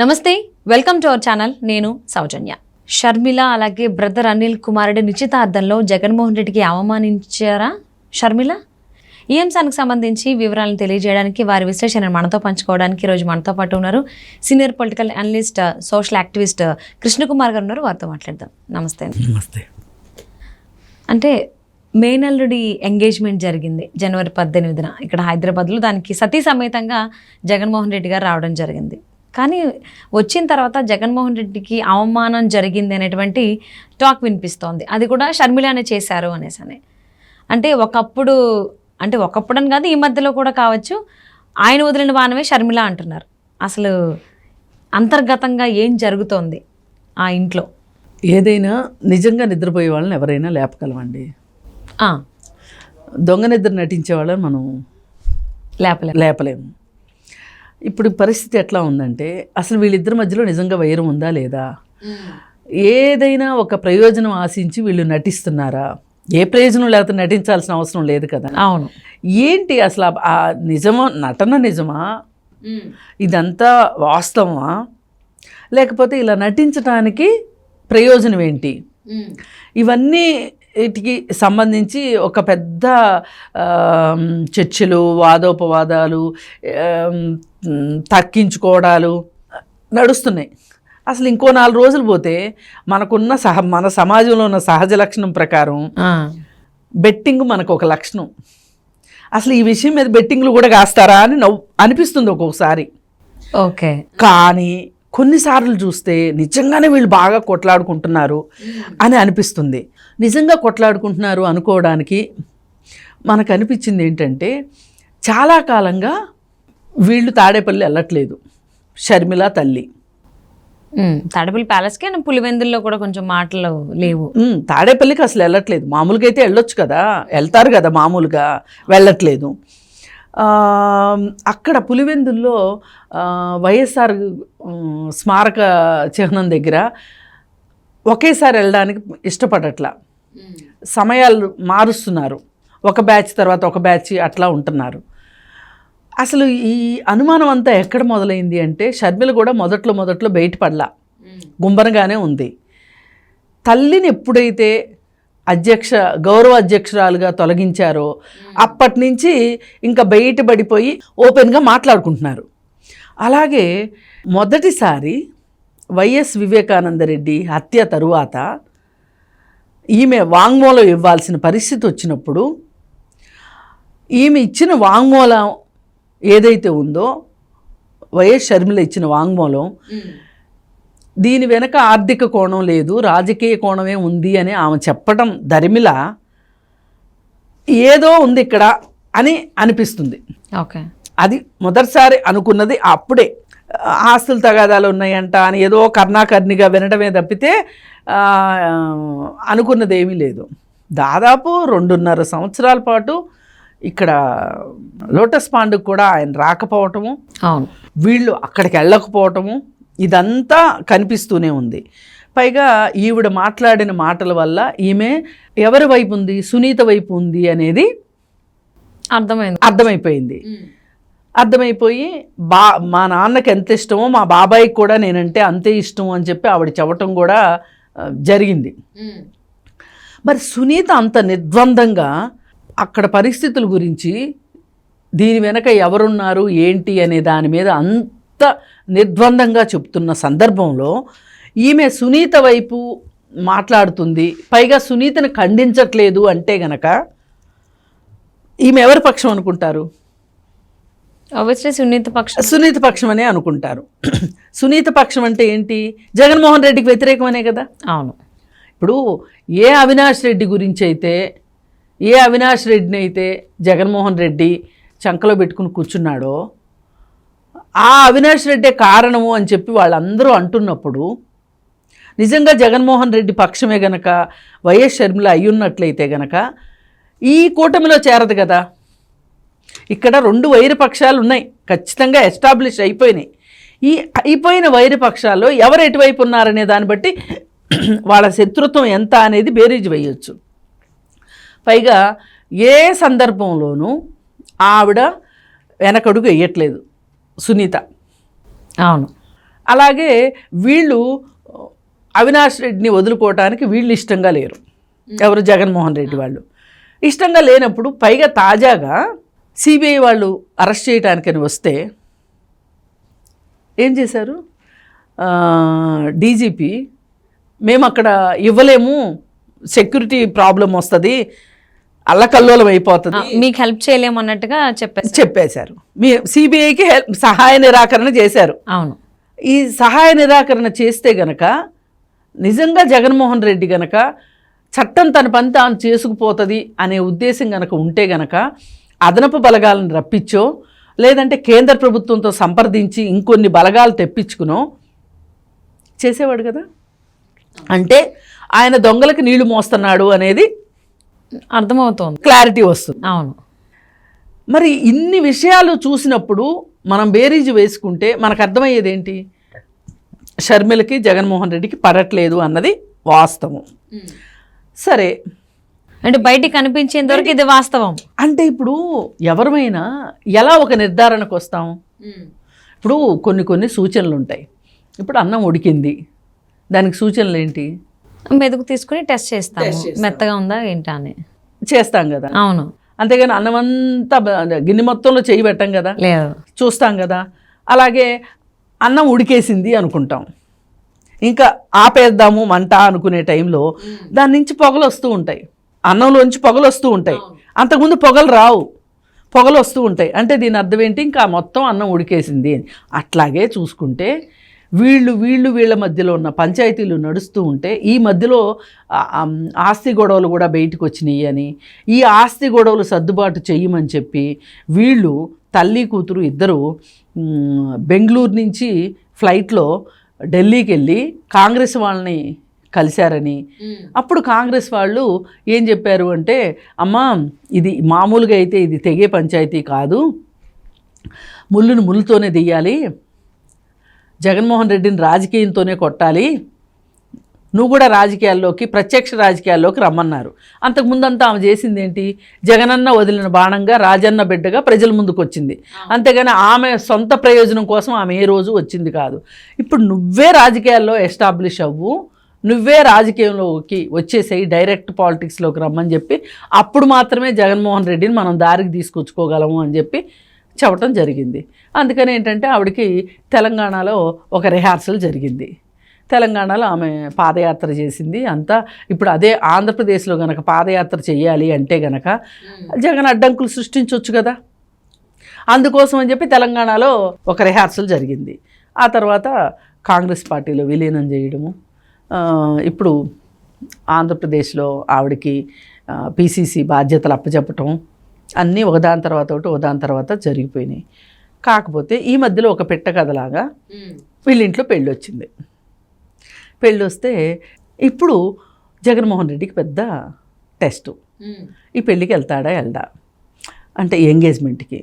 నమస్తే, welcome to our channel. నేను సౌజన్య. షర్మిల అలాగే బ్రదర్ అనిల్ కుమార్ రెడ్డి నిశ్చితార్థంలో జగన్మోహన్ రెడ్డికి అవమానించారా షర్మిల? ఈ అంశానికి సంబంధించి వివరాలను తెలియజేయడానికి, వారి విశ్లేషణను మనతో పంచుకోవడానికి ఈరోజు మనతో పాటు ఉన్నారు senior political analyst, social activist Krishna Kumar గారు ఉన్నారు. వారితో మాట్లాడదాం. నమస్తే. నమస్తే. అంటే మేనల్లుడి ఎంగేజ్మెంట్ జరిగింది జనవరి 18న ఇక్కడ హైదరాబాద్లో. దానికి సతీ సమేతంగా జగన్మోహన్ రెడ్డి గారు రావడం జరిగింది. కానీ వచ్చిన తర్వాత జగన్మోహన్ రెడ్డికి అవమానం జరిగింది అనేటువంటి టాక్ వినిపిస్తోంది. అది కూడా షర్మిలానే చేశారు అనేసి. అంటే ఒకప్పుడని కాదు, ఈ మధ్యలో కూడా కావచ్చు, ఆయన వదిలిన బాణమే షర్మిల అంటున్నారు. అసలు అంతర్గతంగా ఏం జరుగుతోంది ఆ ఇంట్లో? ఏదైనా నిజంగా నిద్రపోయే వాళ్ళని ఎవరైనా లేపగలమండి. దొంగ నిద్ర నటించే వాళ్ళని మనం లేపలేము. ఇప్పుడు పరిస్థితి ఎట్లా ఉందంటే, అసలు వీళ్ళిద్దరి మధ్యలో నిజంగా వైరం ఉందా లేదా, ఏదైనా ఒక ప్రయోజనం ఆశించి వీళ్ళు నటిస్తున్నారా? ఏ ప్రయోజనం లేకపోతే నటించాల్సిన అవసరం లేదు కదా. అవును. ఏంటి అసలు ఆ నిజమా, నటన నిజమా, ఇదంతా వాస్తవమా, లేకపోతే ఇలా నటించడానికి ప్రయోజనం ఏంటి? ఇవన్నీ వీటికి సంబంధించి ఒక పెద్ద చర్చలు, వాదోపవాదాలు, తర్కించుకోవడాలు నడుస్తున్నాయి. అసలు ఇంకో 4 రోజులు పోతే మనకున్న మన సమాజంలో ఉన్న సహజ లక్షణం ప్రకారం బెట్టింగ్ మనకు ఒక లక్షణం. అసలు ఈ విషయం మీద బెట్టింగ్లు కూడా కాస్తారా అని అనిపిస్తుంది ఒక్కొక్కసారి. ఓకే. కానీ కొన్నిసార్లు చూస్తే నిజంగానే వీళ్ళు బాగా కొట్లాడుకుంటున్నారు అని అనిపిస్తుంది. నిజంగా కొట్లాడుకుంటున్నారు అనుకోవడానికి మనకు అనిపించింది ఏంటంటే, చాలా కాలంగా వీళ్ళు తాడేపల్లి వెళ్ళట్లేదు. షర్మిల తల్లి తాడేపల్లి ప్యాలెస్కి, పులివెందుల్లో కూడా కొంచెం మాటలు లేవు. తాడేపల్లికి అసలు వెళ్ళట్లేదు. మామూలుగా అయితే వెళ్ళొచ్చు కదా, వెళ్తారు కదా, మామూలుగా వెళ్ళట్లేదు. అక్కడ పులివెందుల్లో వైఎస్ఆర్ స్మారక చిహ్నం దగ్గర ఒకేసారి వెళ్ళడానికి ఇష్టపడట్లా. సమయాలు మారుస్తున్నారు, ఒక బ్యాచ్ తర్వాత ఒక బ్యాచ్ అట్లా ఉంటున్నారు. అసలు ఈ అనుమానం అంతా ఎక్కడ మొదలైంది అంటే, షర్మిల కూడా మొదట్లో బయటపడలా, గుంబనగానే ఉంది. తల్లిని ఎప్పుడైతే గౌరవ అధ్యక్షురాలుగా తొలగించారో అప్పటి నుంచి ఇంకా బయటపడిపోయి ఓపెన్గా మాట్లాడుకుంటున్నారు. అలాగే మొదటిసారి వైఎస్ వివేకానందరెడ్డి హత్య తరువాత ఈమె వాంగ్మూలం ఇవ్వాల్సిన పరిస్థితి వచ్చినప్పుడు, ఈమె ఇచ్చిన వాంగ్మూలం ఏదైతే ఉందో, వైఎస్ షర్మిల ఇచ్చిన వాంగ్మూలం, దీని వెనక ఆర్థిక కోణం లేదు, రాజకీయ కోణమే ఉంది అని ఆమె చెప్పడం దరిమిల ఏదో ఉంది ఇక్కడ అని అనిపిస్తుంది. ఓకే. అది మొదటిసారి అనుకున్నది అప్పుడే. ఆస్తులు తగాదాలు ఉన్నాయంట అని ఏదో కర్ణాకర్ణిగా వినడమే తప్పితే అనుకున్నది ఏమీ లేదు. దాదాపు 2.5 సంవత్సరాల పాటు ఇక్కడ లోటస్ పాండ్కి కూడా ఆయన రాకపోవటము, వీళ్ళు అక్కడికి వెళ్ళకపోవటము, ఇదంతా కనిపిస్తూనే ఉంది. పైగా ఈవిడ మాట్లాడిన మాటల వల్ల ఈమె ఎవరి వైపు ఉంది, సునీత వైపు ఉంది అనేది అర్థమైపోయింది. అర్థమైపోయి మా నాన్నకి ఎంత ఇష్టమో మా బాబాయికి కూడా నేనంటే అంతే ఇష్టం అని చెప్పి ఆవిడ చెప్పటం కూడా జరిగింది. మరి సునీత అంత నిర్ద్వందంగా అక్కడ పరిస్థితుల గురించి, దీని వెనక ఎవరున్నారు ఏంటి అనే దాని మీద అంత నిర్ద్వందంగా చెప్తున్న సందర్భంలో ఈమె సునీత వైపు మాట్లాడుతుంది. పైగా సునీతను ఖండించట్లేదు అంటే గనక ఈమె ఎవరి పక్షం అనుకుంటారు? సునీత పక్షం అనే అనుకుంటారు. సునీత పక్షం అంటే ఏంటి? జగన్మోహన్ రెడ్డికి వ్యతిరేకమనే కదా. అవును. ఇప్పుడు ఏ అవినాష్ రెడ్డి గురించి అయితే, ఏ అవినాష్ రెడ్డిని అయితే జగన్మోహన్ రెడ్డి చంకలో పెట్టుకుని కూర్చున్నాడో, ఆ అవినాష్ రెడ్డే కారణము అని చెప్పి వాళ్ళందరూ అంటున్నప్పుడు, నిజంగా జగన్మోహన్ రెడ్డి పక్షమే గనక వైఎస్ షర్మిల అయ్యున్నట్లయితే గనక ఈ కూటమిలో చేరదు కదా. ఇక్కడ 2 వైరపక్షాలు ఉన్నాయి, ఖచ్చితంగా ఎస్టాబ్లిష్ అయిపోయినాయి. ఈ అయిపోయిన వైరపక్షాల్లో ఎవరు ఎటువైపు ఉన్నారనే దాన్ని బట్టి వాళ్ళ శత్రుత్వం ఎంత అనేది బేరీజు వేయొచ్చు. పైగా ఏ సందర్భంలోనూ ఆవిడ వెనకడుగు వేయట్లేదు సునీత. అవును. అలాగే వీళ్ళు అవినాష్ రెడ్డిని వదులుకోవటానికి వీళ్ళు ఇష్టంగా లేరు. ఎవరు? జగన్మోహన్ రెడ్డి వాళ్ళు ఇష్టంగా లేనప్పుడు, పైగా తాజాగా సిబిఐ వాళ్ళు అరెస్ట్ చేయడానికని వస్తే ఏం చేశారు? డీజీపీ మేము అక్కడ ఇవ్వలేము, సెక్యూరిటీ ప్రాబ్లం వస్తుంది, అల్లకల్లోలం అయిపోతుంది, మీకు హెల్ప్ చేయలేము అన్నట్టుగా చెప్పేశారు. మీ సిబిఐకి సహాయ నిరాకరణ చేశారు. అవును. ఈ సహాయ నిరాకరణ చేస్తే గనక నిజంగా జగన్మోహన్ రెడ్డి గనక చట్టం తన పని తాను చేసుకుపోతుంది అనే ఉద్దేశం గనక ఉంటే గనక అదనపు బలగాలను రప్పించో లేదంటే కేంద్ర ప్రభుత్వంతో సంప్రదించి ఇంకొన్ని బలగాలు తెప్పించుకునో చేసేవాడు కదా. అంటే ఆయన దొంగలకు నీళ్లు మోస్తున్నాడు అనేది అర్థమవుతోంది, క్లారిటీ వస్తుంది. అవును. మరి ఇన్ని విషయాలు చూసినప్పుడు మనం బేరీజు వేసుకుంటే మనకు అర్థమయ్యేది ఏంటి? షర్మిలకి జగన్మోహన్ రెడ్డికి పడట్లేదు అన్నది వాస్తవం. సరే, అంటే బయటికి కనిపించేంత వరకు ఇది వాస్తవం. అంటే ఇప్పుడు ఎవరమైనా ఎలా ఒక నిర్ధారణకు వస్తాం? ఇప్పుడు కొన్ని సూచనలు ఉంటాయి. ఇప్పుడు అన్నం ఉడికింది, దానికి సూచనలు ఏంటి? మెతుకు తీసుకుని టెస్ట్ చేస్తాము, మెత్తగా ఉందా ఏంటా అని చేస్తాం కదా. అవును. అంతేగాని అన్నం అంతా గిన్నె మొత్తంలో చేయి పెట్టాం కదా, లేదు, చూస్తాం కదా. అలాగే అన్నం ఉడికేసింది అనుకుంటాం, ఇంకా ఆపేద్దాము మంట అనుకునే టైంలో దాని నుంచి పొగలు వస్తూ ఉంటాయి, అన్నంలోంచి పొగలు వస్తూ ఉంటాయి. అంతకుముందు పొగలు రావు, పొగలు వస్తూ ఉంటాయి. అంటే దీని అర్థం ఏంటి? ఇంకా మొత్తం అన్నం ఉడికేసింది అని. అట్లాగే చూసుకుంటే వీళ్ళ మధ్యలో ఉన్న పంచాయతీలు నడుస్తూ ఉంటే ఈ మధ్యలో ఆస్తి గొడవలు కూడా బయటకు వచ్చినాయి అని, ఈ ఆస్తి గొడవలు సర్దుబాటు చెయ్యమని చెప్పి వీళ్ళు తల్లి కూతురు ఇద్దరు బెంగళూరు నుంచి ఫ్లైట్లో ఢిల్లీకి వెళ్ళి కాంగ్రెస్ వాళ్ళని కలిశారని, అప్పుడు కాంగ్రెస్ వాళ్ళు ఏం చెప్పారు అంటే, అమ్మా ఇది మామూలుగా అయితే ఇది తెగే పంచాయతీ కాదు, ముళ్ళును ముళ్ళుతోనే దియ్యాలి, జగన్మోహన్ రెడ్డిని రాజకీయంతోనే కొట్టాలి, నువ్వు కూడా రాజకీయాల్లోకి ప్రత్యక్ష రాజకీయాల్లోకి రమ్మన్నారు. అంతకుముందంతా ఆమె చేసింది ఏంటి? జగనన్న వదిలిన బాణంగా రాజన్న బిడ్డగా ప్రజల ముందుకు వచ్చింది. అంతేగాని ఆమె సొంత ప్రయోజనం కోసం ఆమె ఏ రోజు వచ్చింది కాదు. ఇప్పుడు నువ్వే రాజకీయాల్లో ఎస్టాబ్లిష్ అవ్వు, నువ్వే రాజకీయంలోకి వచ్చేసేయి, డైరెక్ట్ పాలిటిక్స్లోకి రమ్మని చెప్పి అప్పుడు మాత్రమే జగన్మోహన్ రెడ్డిని మనం దారికి తీసుకొచ్చుకోగలము అని చెప్పి చెప్పడం జరిగింది. అందుకని ఏంటంటే ఆవిడకి తెలంగాణలో ఒక రిహార్సల్ జరిగింది. తెలంగాణలో ఆమె పాదయాత్ర చేసింది అంతా. ఇప్పుడు అదే ఆంధ్రప్రదేశ్లో గనక పాదయాత్ర చేయాలి అంటే గనక జగన్ అడ్డంకులు సృష్టించవచ్చు కదా. అందుకోసం అని చెప్పి తెలంగాణలో ఒక రిహార్సల్ జరిగింది. ఆ తర్వాత కాంగ్రెస్ పార్టీలో విలీనం చేయడము, ఇప్పుడు ఆంధ్రప్రదేశ్లో ఆవిడకి పిసిసి బాధ్యతలు అప్పచెప్పటం అన్నీ ఒకదాని తర్వాత జరిగిపోయినాయి. కాకపోతే ఈ మధ్యలో ఒక పెట్ట కథలాగా వీళ్ళింట్లో పెళ్ళి వచ్చింది. పెళ్ళి వస్తే ఇప్పుడు జగన్మోహన్ రెడ్డికి పెద్ద టెస్టు, ఈ పెళ్ళికి వెళ్దా అంటే ఎంగేజ్మెంట్కి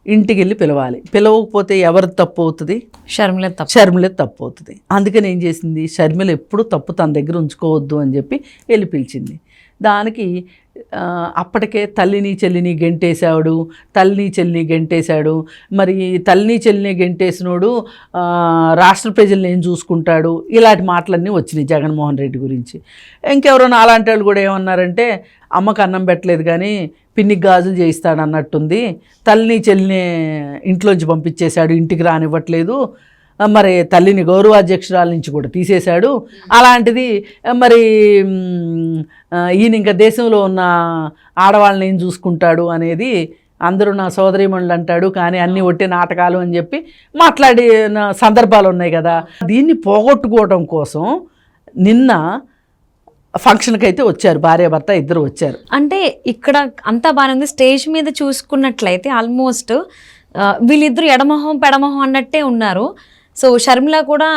ఇంటికి వెళ్ళి పిలవాలి. పిలవకపోతే ఎవరు తప్పు అవుతుంది? షర్మిల తప్పు అవుతుంది. అందుకని ఏం చేసింది? షర్మిల ఎప్పుడు తప్పు తన దగ్గర ఉంచుకోవద్దు అని చెప్పి వెళ్ళి పిలిచింది. దానికి అప్పటికే తల్లిని చెల్లిని గెంటేశాడు, మరి తల్లిని చెల్లిని గెంటేసినోడు రాష్ట్ర ప్రజల్ని ఏం చూసుకుంటాడు, ఇలాంటి మాటలన్నీ వచ్చినాయి జగన్మోహన్ రెడ్డి గురించి. ఇంకెవరైనా అలాంటి వాళ్ళు కూడా ఏమన్నారంటే, అమ్మకు అన్నం పెట్టలేదు కానీ పిన్నికి గాజులు చేయిస్తాడు అన్నట్టుంది, తల్లిని చెల్లిని ఇంట్లోంచి పంపించేశాడు, ఇంటికి రానివ్వట్లేదు, మరి తల్లిని గౌరవాధ్యక్షురాల నుంచి కూడా తీసేశాడు. అలాంటిది మరి ఈయన ఇంకా దేశంలో ఉన్న ఆడవాళ్ళని ఏం చూసుకుంటాడు అనేది అందరూ నా సోదరీమణులు అంటాడు, కానీ అన్నీ ఒట్టే నాటకాలు అని చెప్పి మాట్లాడిన సందర్భాలు ఉన్నాయి కదా. దీన్ని పోగొట్టుకోవడం కోసం నిన్న ఫంక్షన్కి అయితే వచ్చారు, భార్యాభర్త ఇద్దరు వచ్చారు. అంటే ఇక్కడ అంతా బాగానే ఉంది. స్టేజ్ మీద చూసుకున్నట్లయితే ఆల్మోస్ట్ వీళ్ళిద్దరు ఎడమొహం పెడమొహం అన్నట్టే ఉన్నారు. సో షర్మిల కూడా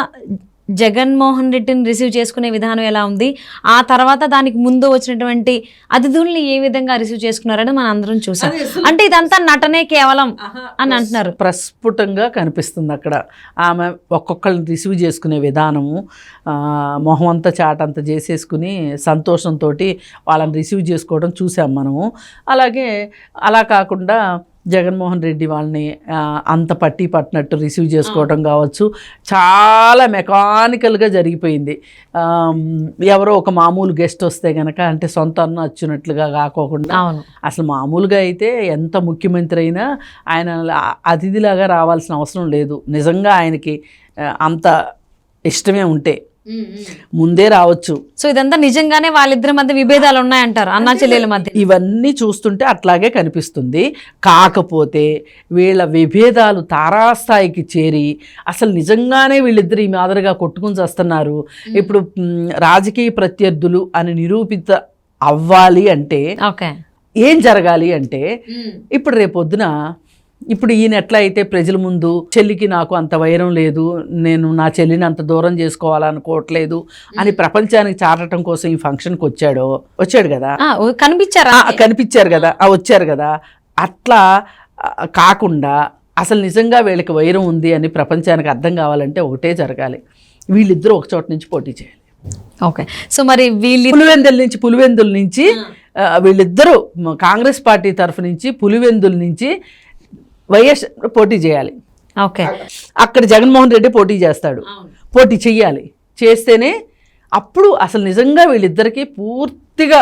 జగన్మోహన్ రెడ్డిని రిసీవ్ చేసుకునే విధానం ఎలా ఉంది, ఆ తర్వాత దానికి ముందు వచ్చినటువంటి అతిథుల్ని ఏ విధంగా రిసీవ్ చేసుకున్నారని మనం అందరం చూసాం. అంటే ఇదంతా నటనే కేవలం అని అంటున్నారు. ప్రస్ఫుటంగా కనిపిస్తుంది అక్కడ ఆమె ఒక్కొక్కరిని రిసీవ్ చేసుకునే విధానము, మొహం అంతా చాటంతా చేసేసుకుని సంతోషంతో వాళ్ళని రిసీవ్ చేసుకోవడం చూసాం మనము. అలాగే అలా కాకుండా జగన్మోహన్ రెడ్డి వాళ్ళని అంత పట్టి పట్టినట్టు రిసీవ్ చేసుకోవడం కావచ్చు, చాలా మెకానికల్గా జరిగిపోయింది. ఎవరో ఒక మామూలు గెస్ట్ వస్తే కనుక, అంటే సొంత అన్న వచ్చినట్లుగా కాకోకుండా, అసలు మామూలుగా అయితే ఎంత ముఖ్యమంత్రి అయినా ఆయన అతిథిలాగా రావాల్సిన అవసరం లేదు. నిజంగా ఆయనకి అంత ఇష్టమే ఉంటే ముందే రావచ్చు. సో ఇదంతా నిజంగానే వాళ్ళిద్దరి మధ్య విభేదాలు ఉన్నాయంటారు, అన్నా చెల్లెల మధ్య. ఇవన్నీ చూస్తుంటే అట్లాగే కనిపిస్తుంది. కాకపోతే వీళ్ళ విభేదాలు తారాస్థాయికి చేరి అసలు నిజంగానే వీళ్ళిద్దరు ఈ మాదిరిగా కొట్టుకుని చేస్తున్నారు. ఇప్పుడు రాజకీయ ప్రత్యర్థులు అని నిరూపిత అవ్వాలి అంటే ఏం జరగాలి అంటే, ఇప్పుడు రేపొద్దున ఇప్పుడు ఈయన ఎట్లా అయితే ప్రజల ముందు చెల్లికి నాకు అంత వైరం లేదు, నేను నా చెల్లిని అంత దూరం చేసుకోవాలనుకోవట్లేదు అని ప్రపంచానికి చాటడం కోసం ఈ ఫంక్షన్కి వచ్చాడు కదా, కనిపించారు కదా, వచ్చారు కదా. అట్లా కాకుండా అసలు నిజంగా వీళ్ళకి వైరం ఉంది అని ప్రపంచానికి అర్థం కావాలంటే ఒకటే జరగాలి, వీళ్ళిద్దరూ ఒక చోట నుంచి పోటీ చేయాలి. ఓకే, సో మరి పులివెందుల నుంచి వీళ్ళిద్దరూ కాంగ్రెస్ పార్టీ తరఫు నుంచి పులివెందుల నుంచి వైఎస్ పోటీ చేయాలి. ఓకే, అక్కడ జగన్మోహన్ రెడ్డి పోటీ చేస్తాడు, పోటీ చెయ్యాలి. చేస్తేనే అప్పుడు అసలు నిజంగా వీళ్ళిద్దరికీ పూర్తిగా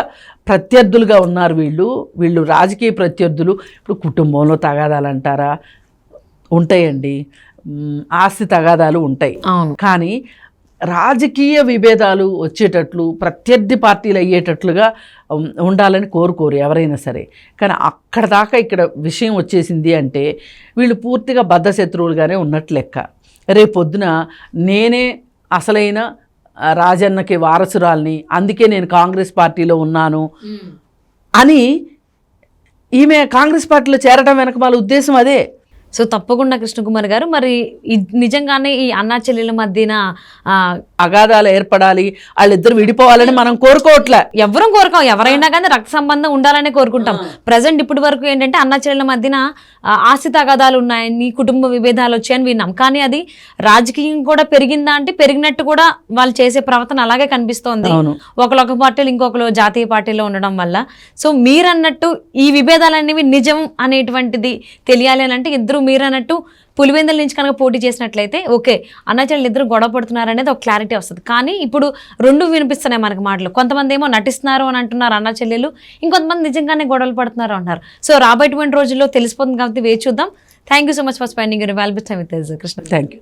ప్రత్యర్థులుగా ఉన్నారు వీళ్ళు రాజకీయ ప్రత్యర్థులు. ఇప్పుడు కుటుంబంలో తగాదాలు అంటారా, ఉంటాయండి, ఆస్తి తగాదాలు ఉంటాయి. కానీ రాజకీయ విభేదాలు వచ్చేటట్లు ప్రత్యర్థి పార్టీలు అయ్యేటట్లుగా ఉండాలని కోరుకోరు ఎవరైనా సరే. కానీ అక్కడ దాకా ఇక్కడ విషయం వచ్చేసింది అంటే వీళ్ళు పూర్తిగా బద్ధశత్రువులుగానే ఉన్నట్లు లెక్క. రేపొద్దున నేనే అసలైన రాజన్నకి వారసురాల్ని, అందుకే నేను కాంగ్రెస్ పార్టీలో ఉన్నాను అని ఈమె కాంగ్రెస్ పార్టీలో చేరడం వెనక వాళ్ళ ఉద్దేశం అదే. సో తప్పకుండా కృష్ణకుమార్ గారు, మరి నిజంగానే ఈ అన్నా చెల్లెల మధ్యన అగాధాలు ఏర్పడాలి, వాళ్ళిద్దరు విడిపోవాలని మనం కోరుకోవట్లే, ఎవరూ కోరుకోం. ఎవరైనా కానీ రక్త సంబంధం ఉండాలనే కోరుకుంటాం. ప్రజెంట్ ఇప్పటి వరకు ఏంటంటే అన్నా చెల్లెల మధ్యన ఆస్తి తగాదాలు ఉన్నాయని, కుటుంబ విభేదాలు వచ్చాయని విన్నాం. కానీ అది రాజకీయం కూడా పెరిగిందా అంటే పెరిగినట్టు కూడా వాళ్ళు చేసే ప్రవర్తన అలాగే కనిపిస్తోంది. ఒకళ్ళొక పార్టీలు ఇంకొకరు జాతీయ పార్టీలో ఉండడం వల్ల. సో మీరన్నట్టు ఈ విభేదాలు అనేవి నిజం అనేటువంటిది తెలియాలి అని అంటే ఇద్దరు మీరన్నట్టు పులివెందుల నుంచి కనుక పోటీ చేసినట్లయితే ఓకే, అన్నా చెల్లెలు ఇద్దరు గొడవ పడుతున్నారు అనేది ఒక క్లారిటీ వస్తుంది. కానీ ఇప్పుడు రెండు వినిపిస్తున్నాయి మనకు మాటలు. కొంతమంది ఏమో నటిస్తున్నారు అని అంటున్నారు అన్నా చెల్లెలు, ఇంకొంతమంది నిజంగానే గొడవలు పడుతున్నారు అంటున్నారు. సో రాబోయేటువంటి రోజుల్లో తెలిసిపోతుంది కాబట్టి వేచి చూద్దాం. Thank you so much for spending your valuable time with us, Krishna. Thank you.